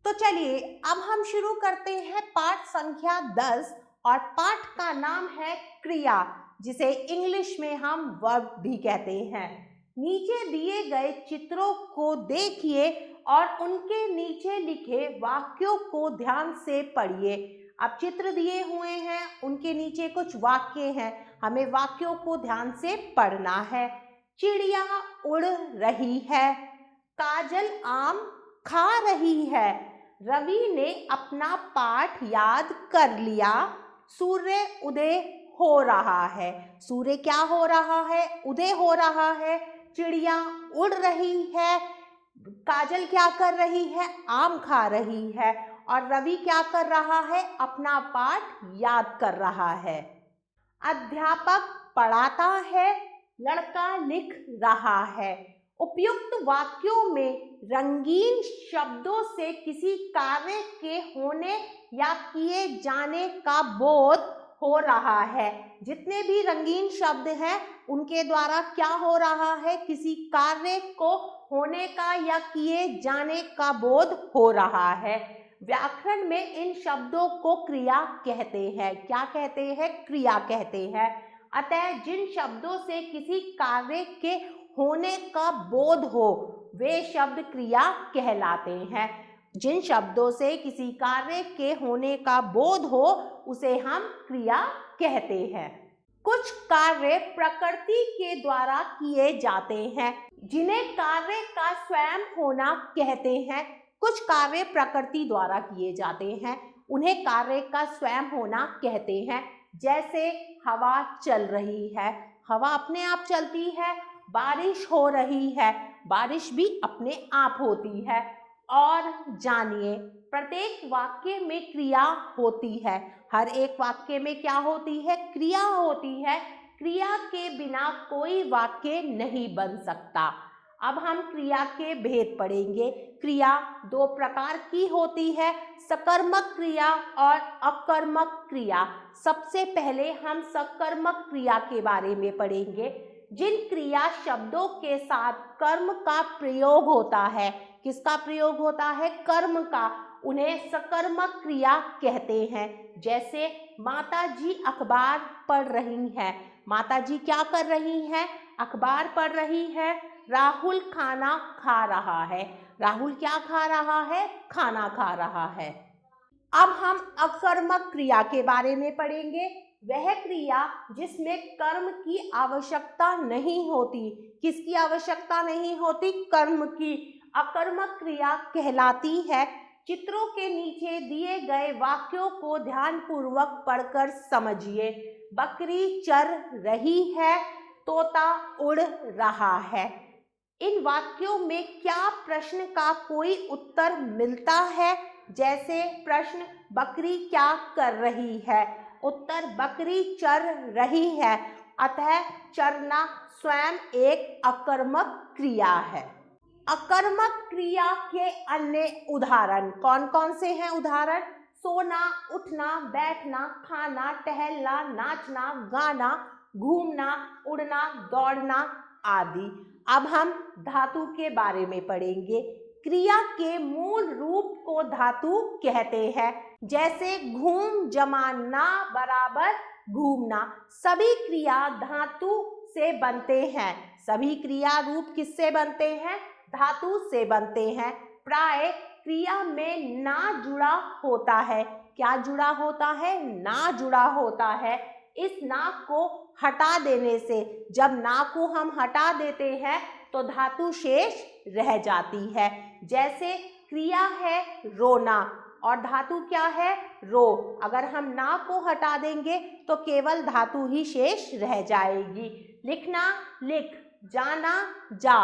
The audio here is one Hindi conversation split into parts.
तो चलिए अब हम शुरू करते हैं पाठ संख्या 10 और पाठ का नाम है क्रिया, जिसे इंग्लिश में हम वर्ब भी कहते हैं। नीचे दिए गए चित्रों को देखिए और उनके नीचे लिखे वाक्यों को ध्यान से पढ़िए। अब चित्र दिए हुए हैं, उनके नीचे कुछ वाक्य हैं, हमें वाक्यों को ध्यान से पढ़ना है। चिड़िया उड़ रही है, काजल आम खा रही है, रवि ने अपना पाठ याद कर लिया, सूर्य उदय हो रहा है। सूर्य क्या हो रहा है? उदय हो रहा है। चिड़िया उड़ रही है, काजल क्या कर रही है? आम खा रही है। और रवि क्या कर रहा है? अपना पाठ याद कर रहा है। अध्यापक पढ़ाता है, लड़का लिख रहा है। उपयुक्त वाक्यों में रंगीन शब्दों से किसी कार्य के होने या किए जाने का बोध हो रहा है। जितने भी रंगीन शब्द हैं उनके द्वारा क्या हो रहा है? किसी कार्य को होने का या किए जाने का बोध हो रहा है। व्याकरण में इन शब्दों को क्रिया कहते हैं। क्या कहते हैं? क्रिया कहते हैं। अतः जिन शब्दों से किसी कार्य के होने का बोध हो वे शब्द क्रिया कहलाते हैं। जिन शब्दों से किसी कार्य के होने का बोध हो उसे हम क्रिया कहते हैं। कुछ कार्य प्रकृति के द्वारा किए जाते हैं, जिन्हें कार्य का स्वयं होना कहते हैं। कुछ कार्य प्रकृति द्वारा किए जाते हैं, उन्हें कार्य का स्वयं होना कहते हैं। जैसे हवा चल रही है, हवा अपने आप चलती है। बारिश हो रही है, बारिश भी अपने आप होती है। और जानिए, प्रत्येक वाक्य में क्रिया होती है। हर एक वाक्य में क्या होती है? क्रिया होती है। क्रिया के बिना कोई वाक्य नहीं बन सकता। अब हम क्रिया के भेद पढ़ेंगे। क्रिया दो प्रकार की होती है, सकर्मक क्रिया और अकर्मक क्रिया। सबसे पहले हम सकर्मक क्रिया के बारे में पढ़ेंगे। जिन क्रिया शब्दों के साथ कर्म का प्रयोग होता है, किसका प्रयोग होता है? कर्म का, उन्हें सकर्मक क्रिया कहते हैं। जैसे माता जी अखबार पढ़ रही हैं। माता जी क्या कर रही हैं? अखबार पढ़ रही है। राहुल खाना खा रहा है। राहुल क्या खा रहा है? खाना खा रहा है। अब हम अकर्मक क्रिया के बारे में पढ़ेंगे। वह क्रिया जिसमें कर्म की आवश्यकता नहीं होती। किसकी आवश्यकता नहीं होती? कर्म की। अकर्मक क्रिया कहलाती है। चित्रों के नीचे दिए गए वाक्यों को ध्यानपूर्वक पढ़कर समझिए। बकरी चर रही है, तोता उड़ रहा है। इन वाक्यों में क्या प्रश्न का कोई उत्तर मिलता है? जैसे प्रश्न, बकरी क्या कर रही है? उत्तर, बकरी चर रही है। अतः चरना स्वयं एक अकर्मक क्रिया है। अकर्मक क्रिया के अन्य उदाहरण कौन कौन से हैं? उदाहरण, सोना, उठना, बैठना, खाना, टहलना, नाचना, गाना, घूमना, उड़ना, दौड़ना आदि। अब हम धातु के बारे में पढ़ेंगे। क्रिया के मूल रूप को धातु कहते हैं। जैसे घूम जमा ना बराबर घूमना। सभी क्रिया धातु से बनते हैं। सभी क्रिया रूप किससे बनते हैं? धातु से बनते हैं। प्राय क्रिया में ना जुड़ा होता है। क्या जुड़ा होता है? ना जुड़ा होता है। इस ना को हटा देने से, जब ना को हम हटा देते हैं तो धातु शेष रह जाती है। जैसे क्रिया है रोना और धातु क्या है? रो। अगर हम ना को हटा देंगे तो केवल धातु ही शेष रह जाएगी। लिखना लिख, जाना जा,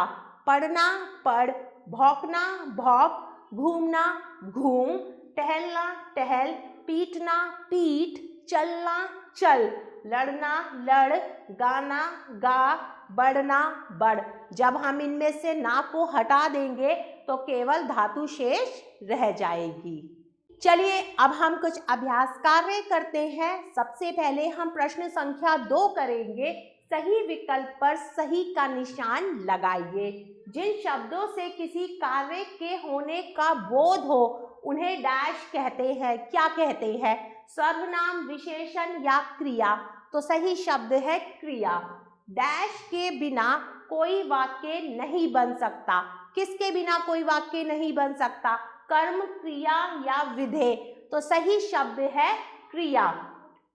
पढ़ना पढ़, भौंकना भौंक, घूमना घूम, टहलना टहल, पीटना पीट, चलना चल, लड़ना लड़, गाना गा, बढ़ना बढ़। जब हम इनमें से ना को हटा देंगे तो केवल धातु शेष रह जाएगी। चलिए अब हम कुछ अभ्यास कार्य करते हैं। सबसे पहले हम प्रश्न संख्या 2 करेंगे। सही विकल्प पर सही का निशान लगाइए। जिन शब्दों से किसी कार्य के होने का बोध हो उन्हें डैश कहते हैं। क्या कहते हैं? सर्वनाम, विशेषण या क्रिया? तो सही शब्द है क्रिया। डैश के बिना कोई वाक्य नहीं बन सकता। किसके बिना कोई वाक्य नहीं बन सकता? कर्म, क्रिया या विधेय? तो सही शब्द है क्रिया।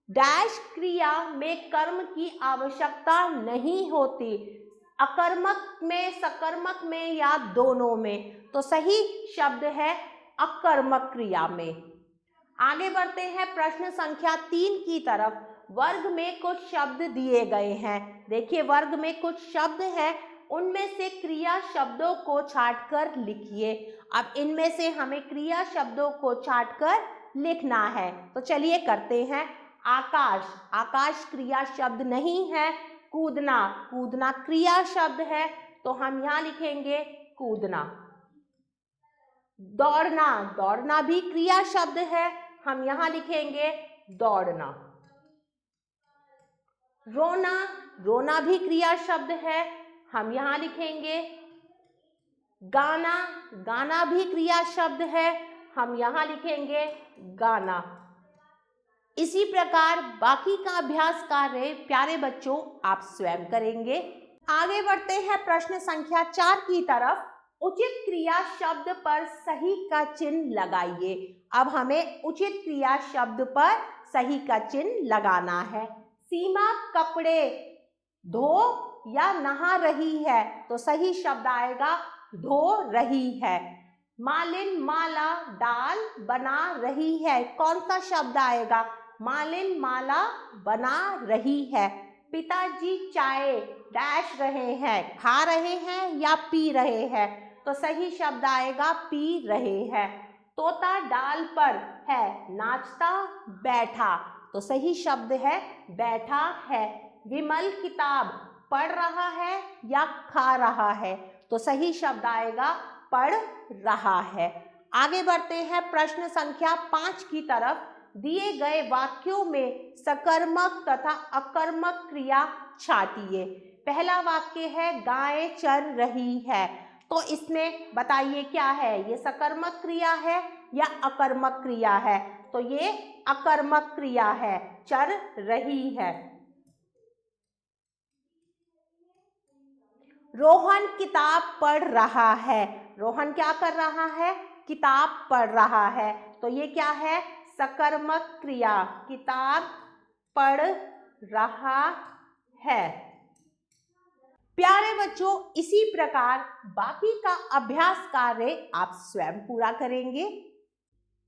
डैश क्रिया में कर्म की आवश्यकता नहीं होती। अकर्मक में, सकर्मक में या दोनों में? तो सही शब्द है अकर्मक क्रिया में। आगे बढ़ते हैं प्रश्न संख्या 3 की तरफ। वर्ग में कुछ शब्द दिए गए हैं। देखिए वर्ग में कुछ शब्द हैं, उनमें से क्रिया शब्दों को छांटकर लिखिए। अब इनमें से हमें क्रिया शब्दों को छांटकर लिखना है, तो चलिए करते हैं। आकाश, आकाश क्रिया शब्द नहीं है। कूदना, कूदना क्रिया शब्द है, तो हम यहाँ लिखेंगे कूदना। दौड़ना, दौड़ना भी क्रिया शब्द है, हम यहाँ लिखेंगे दौड़ना। रोना, रोना भी क्रिया शब्द है, हम यहाँ लिखेंगे गाना। गाना भी क्रिया शब्द है, हम यहाँ लिखेंगे गाना। इसी प्रकार बाकी का अभ्यास कार्य प्यारे बच्चों आप स्वयं करेंगे। आगे बढ़ते हैं प्रश्न संख्या 4 की तरफ। उचित क्रिया शब्द पर सही का चिन्ह लगाइए। अब हमें उचित क्रिया शब्द पर सही का चिन्ह लगाना है। सीमा कपड़े धो या नहा रही है, तो सही शब्द आएगा धो रही है। मालिन माला डाल बना रही है, कौन सा शब्द आएगा? मालिन माला बना रही है। पिताजी चाय डैश रहे हैं, खा रहे हैं या पी रहे हैं? तो सही शब्द आएगा पी रहे हैं। तोता डाल पर है, नाचता बैठा, तो सही शब्द है बैठा है। विमल किताब पढ़ रहा है या खा रहा है? तो सही शब्द आएगा पढ़ रहा है। आगे बढ़ते हैं प्रश्न संख्या 5 की तरफ। दिए गए वाक्यों में सकर्मक तथा अकर्मक क्रिया छांटिए। पहला वाक्य है गाय चर रही है, तो इसमें बताइए क्या है? ये सकर्मक क्रिया है या अकर्मक क्रिया है? तो ये अकर्मक क्रिया है, चर रही है। रोहन किताब पढ़ रहा है, रोहन क्या कर रहा है? किताब पढ़ रहा है, तो ये क्या है? सकर्मक क्रिया, किताब पढ़ रहा है। प्यारे बच्चों, इसी प्रकार बाकी का अभ्यास कार्य आप स्वयं पूरा करेंगे।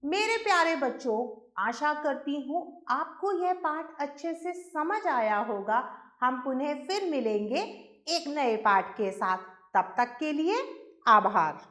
मेरे प्यारे बच्चों, आशा करती हूँ आपको यह पाठ अच्छे से समझ आया होगा। हम पुनः फिर मिलेंगे एक नए पाठ के साथ। तब तक के लिए आभार।